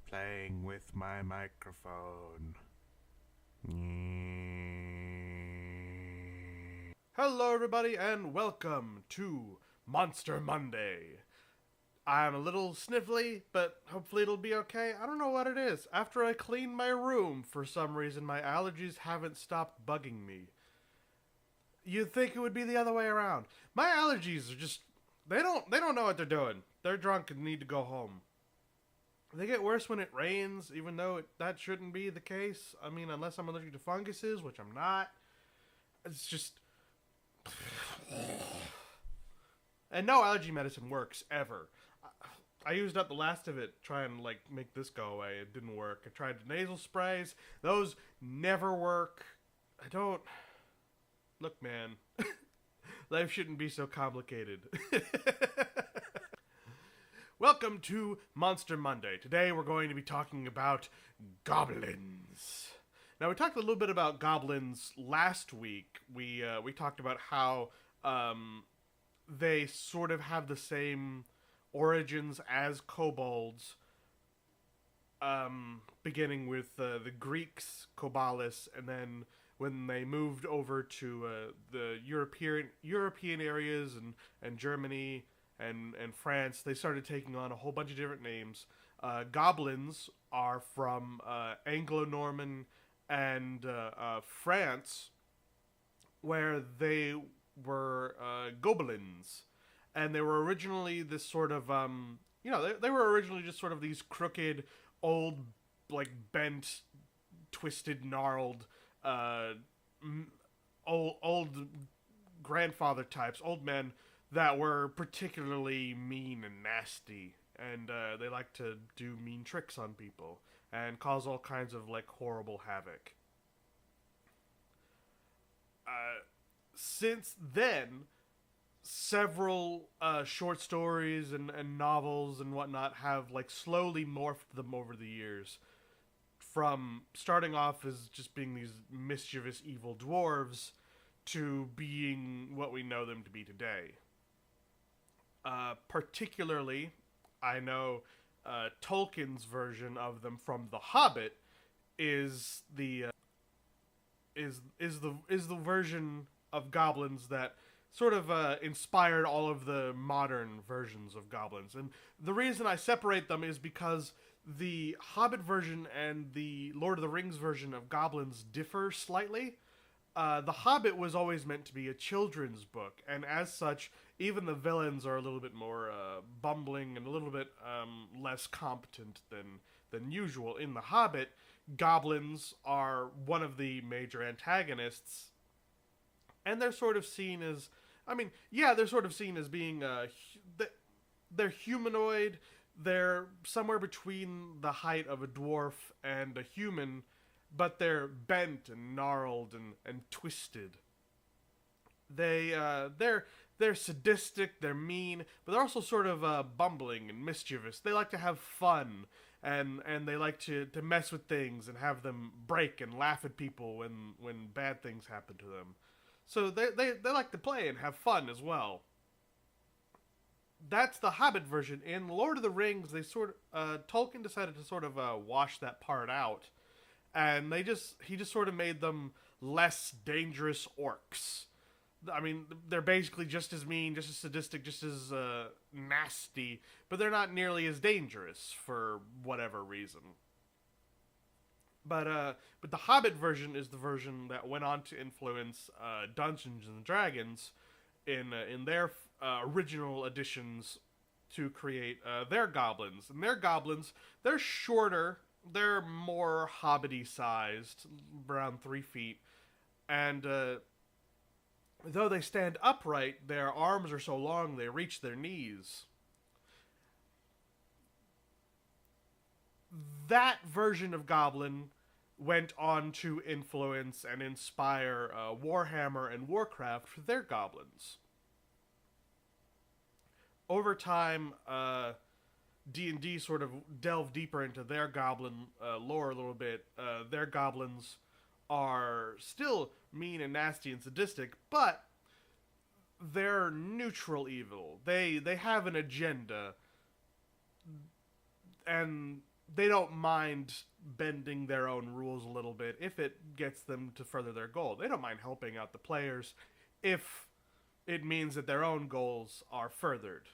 playing with my microphone. Hello, everybody, and welcome to Monster Monday. I'm a little sniffly, but hopefully it'll be okay. I don't know what it is. After I cleaned my room, for some reason, my allergies haven't stopped bugging me. You'd think it would be the other way around. My allergies are just they don't know what they're doing. They're drunk and need to go home. They get worse when it rains, even though that shouldn't be the case. I mean, unless I'm allergic to funguses, which I'm not. It's just. And no allergy medicine works, ever. I used up the last of it trying to, make this go away. It didn't work. I tried the nasal sprays. Those never work. I don't. Look, man. Life shouldn't be so complicated. Welcome to Monster Monday. Today we're going to be talking about goblins. Now, we talked a little bit about goblins last week. We talked about how they sort of have the same origins as kobolds, beginning with the Greeks, Kobalis, and then when they moved over to the European areas and Germany and France, they started taking on a whole bunch of different names. Goblins are from Anglo-Norman and France, where they were Goblins. And they were originally this sort of, they were originally just sort of these crooked, old, bent, twisted, gnarled, old grandfather types, old men that were particularly mean and nasty, and they like to do mean tricks on people and cause all kinds of horrible havoc. Since then, several short stories and novels and whatnot have slowly morphed them over the years, from starting off as just being these mischievous evil dwarves to being what we know them to be today. Particularly, I know Tolkien's version of them from The Hobbit is the version of goblins that sort of inspired all of the modern versions of goblins. And the reason I separate them is because the Hobbit version and the Lord of the Rings version of goblins differ slightly. The Hobbit was always meant to be a children's book, and as such, even the villains are a little bit more bumbling and a little bit less competent than usual. In The Hobbit, goblins are one of the major antagonists, and they're sort of seen as, they're sort of seen as being, they're humanoid, they're somewhere between the height of a dwarf and a human, but they're bent and gnarled and twisted. They're sadistic, they're mean, but they're also sort of bumbling and mischievous. They like to have fun, and they like to mess with things and have them break and laugh at people when bad things happen to them. So they like to play and have fun as well. That's the Hobbit version. In Lord of the Rings, Tolkien decided to sort of wash that part out, and he just sort of made them less dangerous orcs. I mean, they're basically just as mean, just as sadistic, just as nasty, but they're not nearly as dangerous for whatever reason. But the Hobbit version is the version that went on to influence Dungeons and Dragons in their original editions to create their goblins. And their goblins, they're shorter, they're more hobbity sized, around 3 feet, and though they stand upright, their arms are so long they reach their knees. That version of goblin went on to influence and inspire Warhammer and Warcraft for their goblins. Over time, D&D sort of delved deeper into their goblin lore a little bit. Their goblins are still mean and nasty and sadistic, but they're neutral evil. They have an agenda, and they don't mind bending their own rules a little bit if it gets them to further their goal. They don't mind helping out the players if it means that their own goals are furthered.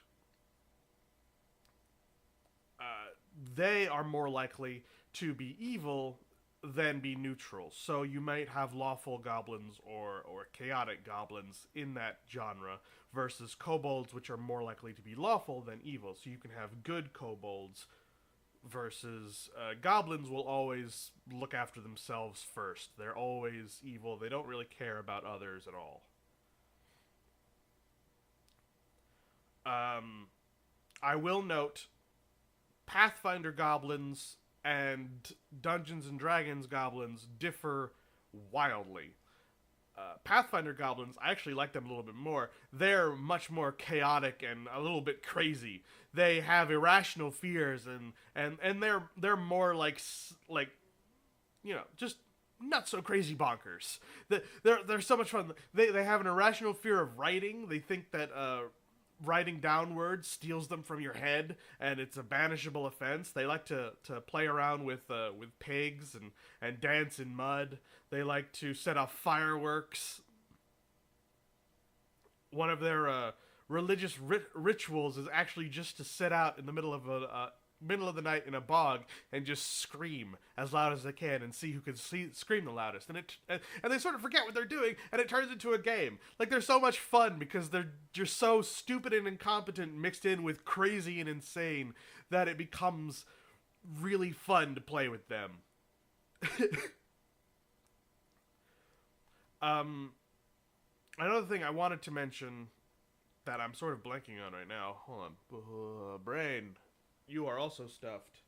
They are more likely to be evil than be neutral. So you might have lawful goblins or chaotic goblins in that genre versus kobolds, which are more likely to be lawful than evil. So you can have good kobolds versus goblins will always look after themselves first. They're always evil. They don't really care about others at all. I will note Pathfinder goblins and Dungeons and Dragons goblins differ wildly. Pathfinder goblins, I actually like them a little bit more. They're much more chaotic and a little bit crazy. They have irrational fears and they're more like just not so crazy bonkers. They're so much fun. They have an irrational fear of writing. They think that writing down words steals them from your head, and it's a banishable offense. They like to play around with pigs and dance in mud. They like to set off fireworks. One of their religious rituals is actually just to sit out in the middle of the night in a bog and just scream as loud as they can and see who can scream the loudest. And they sort of forget what they're doing, and it turns into a game. Like, they're so much fun because they're just so stupid and incompetent mixed in with crazy and insane that it becomes really fun to play with them. Another thing I wanted to mention that I'm sort of blanking on right now. Hold on. Brain. You are also stuffed.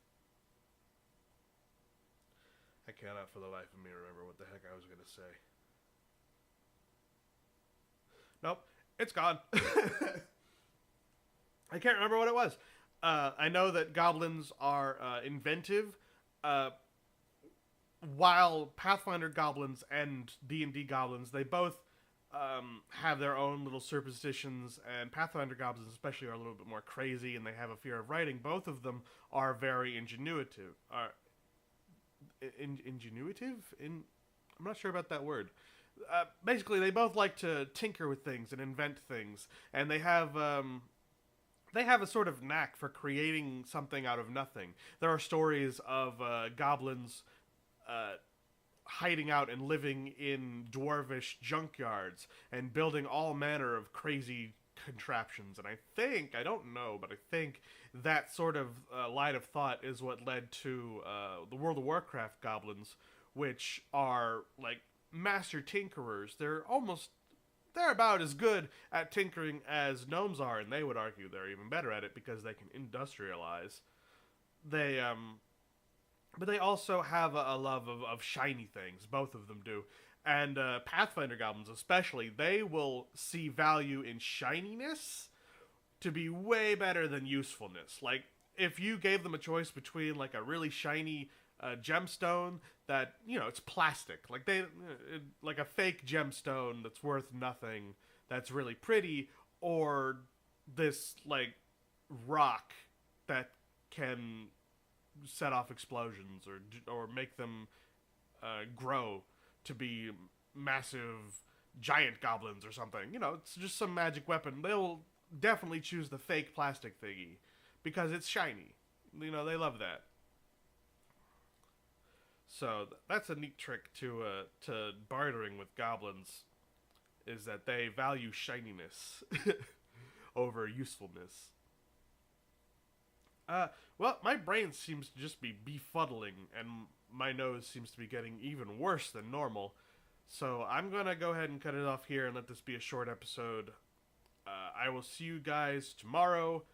I cannot for the life of me remember what the heck I was going to say. Nope, it's gone. I can't remember what it was. I know that goblins are inventive, while Pathfinder goblins and D&D goblins, they both have their own little superstitions, and Pathfinder goblins especially are a little bit more crazy, and they have a fear of writing. Both of them are very ingenuitive. I'm not sure about that word. Basically, they both like to tinker with things and invent things, and they have a sort of knack for creating something out of nothing. There are stories of goblins hiding out and living in dwarvish junkyards and building all manner of crazy contraptions. And I don't know, but I think that sort of line of thought is what led to the World of Warcraft goblins, which are like master tinkerers. They're about as good at tinkering as gnomes are, and they would argue they're even better at it because they can industrialize. But they also have a love of shiny things. Both of them do. And Pathfinder goblins especially, they will see value in shininess to be way better than usefulness. Like, if you gave them a choice between like a really shiny gemstone that, it's plastic. Like a fake gemstone that's worth nothing, that's really pretty, or this like rock that can set off explosions or make them grow to be massive giant goblins or something. It's just some magic weapon. They'll definitely choose the fake plastic thingy because it's shiny. They love that. So that's a neat trick to bartering with goblins, is that they value shininess over usefulness. Well, my brain seems to just be befuddling, and my nose seems to be getting even worse than normal. So I'm going to go ahead and cut it off here and let this be a short episode. I will see you guys tomorrow.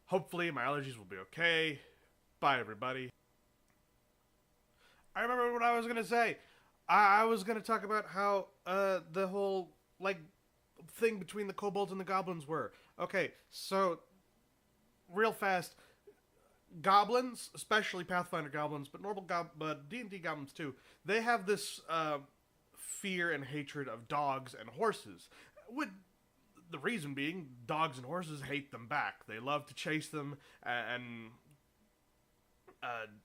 Hopefully my allergies will be okay. Bye, everybody. I remember what I was going to say. I was going to talk about how the whole thing between the kobolds and the goblins were. Okay, so real fast, goblins, especially Pathfinder goblins, but D&D goblins too, they have this fear and hatred of dogs and horses. With the reason being, dogs and horses hate them back. They love to chase them, and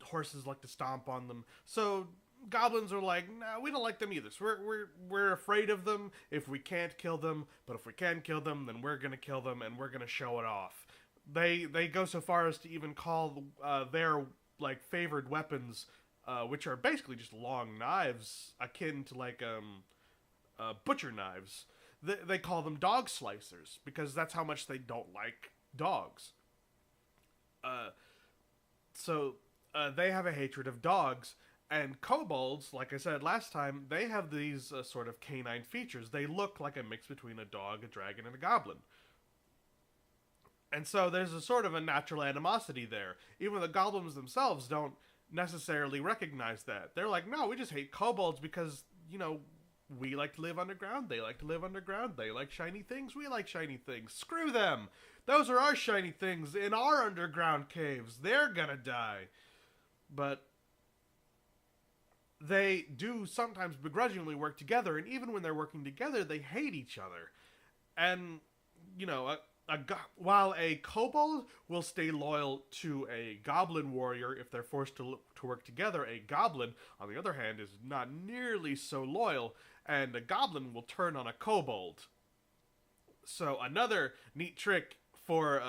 Horses like to stomp on them. So goblins are like, nah, we don't like them either. So we're afraid of them if we can't kill them. But if we can kill them, then we're gonna kill them and we're gonna show it off. They go so far as to even call their like favored weapons, which are basically just long knives akin to like butcher knives. They call them dog slicers because that's how much they don't like dogs. Uh, so they have a hatred of dogs. And kobolds, like I said last time, they have these sort of canine features. They look like a mix between a dog, a dragon, and a goblin. And so there's a sort of a natural animosity there. Even the goblins themselves don't necessarily recognize that. They're like, no, we just hate kobolds because, we like to live underground, they like to live underground, they like shiny things, we like shiny things. Screw them! Those are our shiny things in our underground caves. They're gonna die. But they do sometimes begrudgingly work together, and even when they're working together, they hate each other. And, while a kobold will stay loyal to a goblin warrior if they're forced to work together, a goblin, on the other hand, is not nearly so loyal, and a goblin will turn on a kobold. So another neat trick for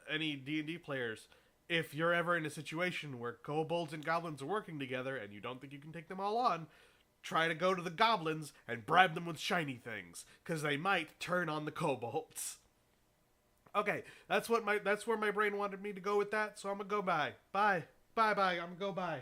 any D&D players, if you're ever in a situation where kobolds and goblins are working together and you don't think you can take them all on, try to go to the goblins and bribe them with shiny things, because they might turn on the kobolds. Okay, that's where my brain wanted me to go with that, so I'm gonna go bye. Bye. Bye. I'm gonna go bye.